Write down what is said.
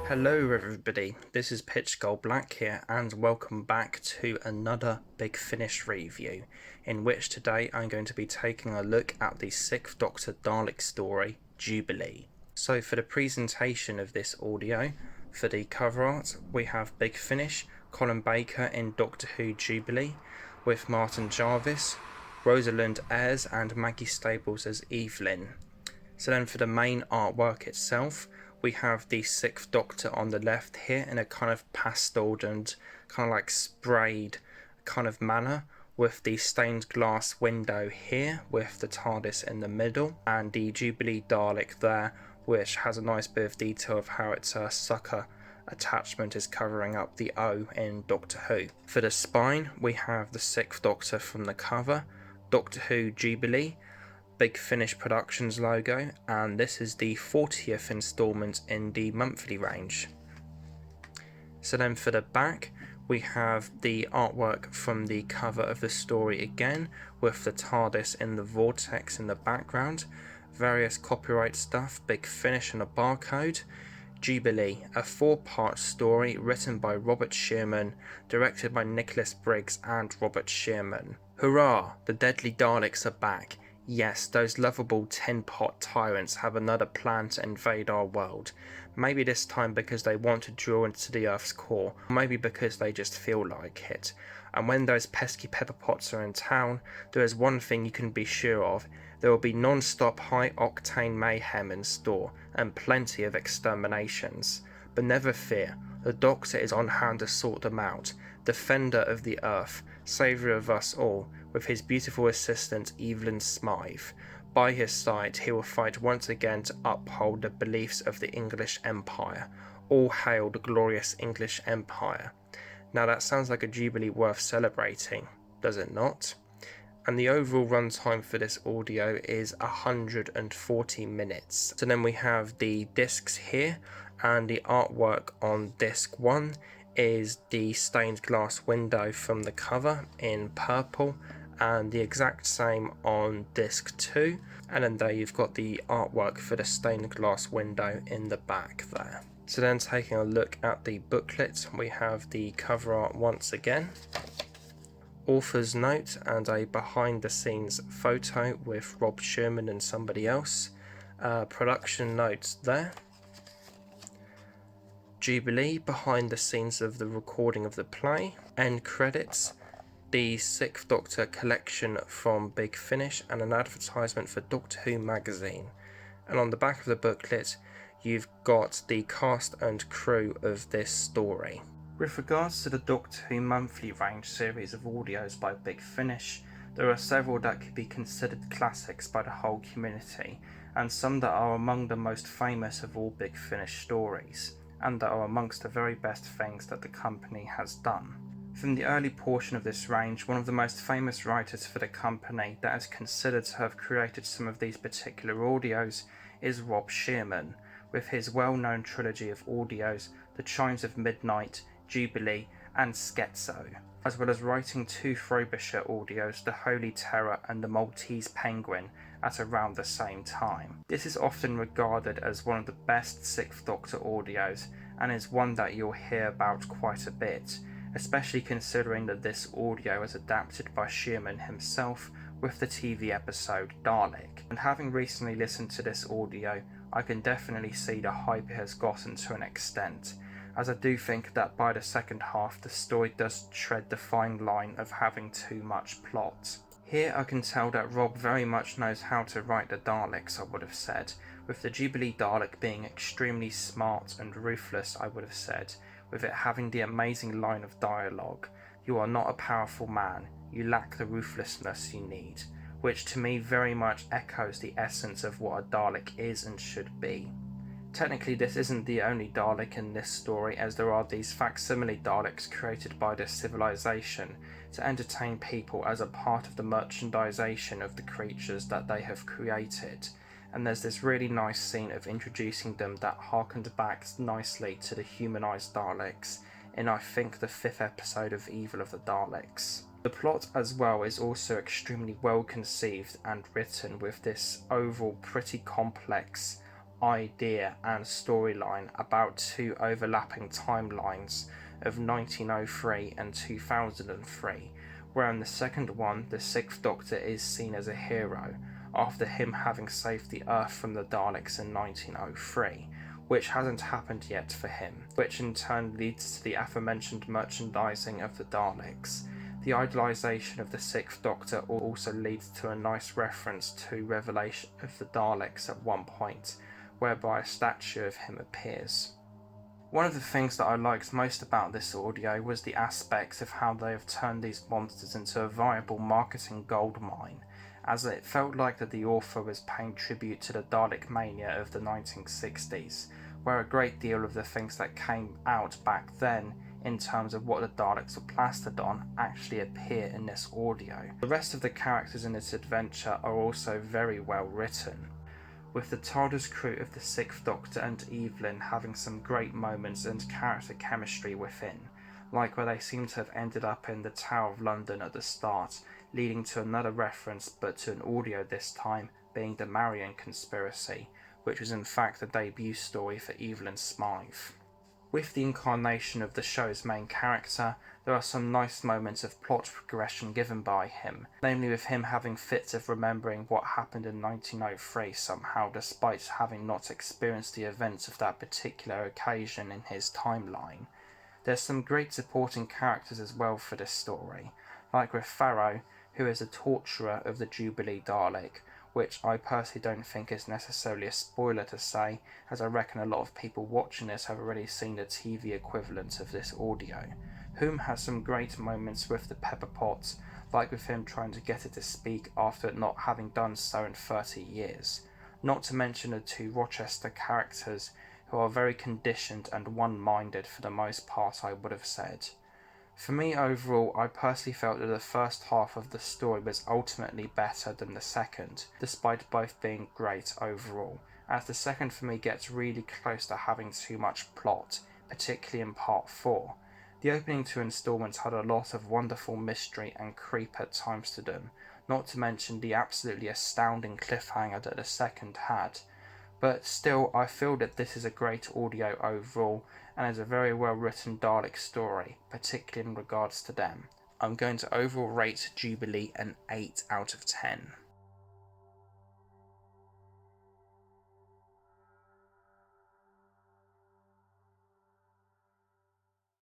Hello everybody, this is Pitch Gold Black here and welcome back to another Big Finish review, in which today I'm going to be taking a look at the 6th Doctor Dalek story, Jubilee. So for the presentation of this audio, for the cover art, we have Big Finish, Colin Baker in Doctor Who Jubilee, with Martin Jarvis, Rosalind Ayres and Maggie Stables as Evelyn. So then for the main artwork itself, we have the 6th Doctor on the left here in a kind of pasteled and kind of like sprayed kind of manner, with the stained glass window here with the TARDIS in the middle and the Jubilee Dalek there, which has a nice bit of detail of how its sucker attachment is covering up the O in Doctor Who. For the spine, we have the 6th Doctor from the cover, Doctor Who Jubilee, Big Finish Productions logo, and this is the 40th instalment in the monthly range. So then for the back, we have the artwork from the cover of the story again, with the TARDIS in the vortex in the background, various copyright stuff, Big Finish and a barcode. Jubilee, a 4-part story written by Robert Shearman, directed by Nicholas Briggs and Robert Shearman. Hurrah! The deadly Daleks are back. Yes, those lovable tin-pot tyrants have another plan to invade our world. Maybe this time because they want to draw into the Earth's core, or maybe because they just feel like it. And when those pesky pepperpots are in town, there is one thing you can be sure of: there will be non-stop high-octane mayhem in store, and plenty of exterminations. But never fear, the Doctor is on hand to sort them out, defender of the Earth, saviour of us all, with his beautiful assistant Evelyn Smythe. By his side, he will fight once again to uphold the beliefs of the English Empire. All hail the glorious English Empire. Now that sounds like a Jubilee worth celebrating, does it not? And the overall runtime for this audio is 140 minutes. So then we have the discs here, and the artwork on disc 1 is the stained glass window from the cover in purple, and the exact same on disc 2, and then there you've got the artwork for the stained glass window in the back there. So then taking a look at the booklet, we have the cover art once again, author's note and a behind the scenes photo with Rob Sherman and somebody else, production notes there, Jubilee behind the scenes of the recording of the play, end credits, the 6th Doctor collection from Big Finish, and an advertisement for Doctor Who magazine. And on the back of the booklet you've got the cast and crew of this story. With regards to the Doctor Who monthly range series of audios by Big Finish, there are several that could be considered classics by the whole community, and some that are among the most famous of all Big Finish stories, and that are amongst the very best things that the company has done. From the early portion of this range, one of the most famous writers for the company that is considered to have created some of these particular audios is Rob Shearman, with his well-known trilogy of audios, The Chimes of Midnight, Jubilee and Scherzo, as well as writing 2 Frobisher audios, The Holy Terror and The Maltese Penguin, at around the same time. This is often regarded as one of the best 6th Doctor audios, and is one that you'll hear about quite a bit, especially considering that this audio is adapted by Shearman himself with the TV episode Dalek. And having recently listened to this audio, I can definitely see the hype it has gotten to an extent, as I do think that by the second half the story does tread the fine line of having too much plot. Here I can tell that Rob very much knows how to write the Daleks, I would have said, with the Jubilee Dalek being extremely smart and ruthless, I would have said, with it having the amazing line of dialogue, "You are not a powerful man, you lack the ruthlessness you need," which to me very much echoes the essence of what a Dalek is and should be. Technically this isn't the only Dalek in this story, as there are these facsimile Daleks created by this civilization to entertain people as a part of the merchandisation of the creatures that they have created, and there's this really nice scene of introducing them that harkened back nicely to the humanized Daleks in I think the 5th episode of Evil of the Daleks. The plot as well is also extremely well conceived and written, with this overall pretty complex idea and storyline about two overlapping timelines of 1903 and 2003, where in the second one the Sixth Doctor is seen as a hero after him having saved the Earth from the Daleks in 1903, which hasn't happened yet for him, which in turn leads to the aforementioned merchandising of the Daleks. The idolisation of the Sixth Doctor also leads to a nice reference to Revelation of the Daleks at one point, whereby a statue of him appears. One of the things that I liked most about this audio was the aspects of how they have turned these monsters into a viable marketing goldmine, as it felt like that the author was paying tribute to the Dalek mania of the 1960s, where a great deal of the things that came out back then in terms of what the Daleks were plastered on actually appear in this audio. The rest of the characters in this adventure are also very well written, with the TARDIS crew of the Sixth Doctor and Evelyn having some great moments and character chemistry within, like where they seem to have ended up in the Tower of London at the start, leading to another reference but to an audio this time being the Marion Conspiracy, which was in fact the debut story for Evelyn Smythe. With the incarnation of the show's main character, there are some nice moments of plot progression given by him, namely with him having fits of remembering what happened in 1903 somehow, despite having not experienced the events of that particular occasion in his timeline. There's some great supporting characters as well for this story, like with Pharaoh, who is a torturer of the Jubilee Dalek, which I personally don't think is necessarily a spoiler to say, as I reckon a lot of people watching this have already seen the TV equivalent of this audio, whom has some great moments with the pepper pots, like with him trying to get it to speak after it not having done so in 30 years, not to mention the two Rochester characters, who are very conditioned and one-minded for the most part, I would have said. For me overall, I personally felt that the first half of the story was ultimately better than the second, despite both being great overall, as the second for me gets really close to having too much plot, particularly in part 4. The opening two installments had a lot of wonderful mystery and creep at times to them, not to mention the absolutely astounding cliffhanger that the second had. But still, I feel that this is a great audio overall, and is a very well written Dalek story, particularly in regards to them. I'm going to overall rate Jubilee an 8 out of 10.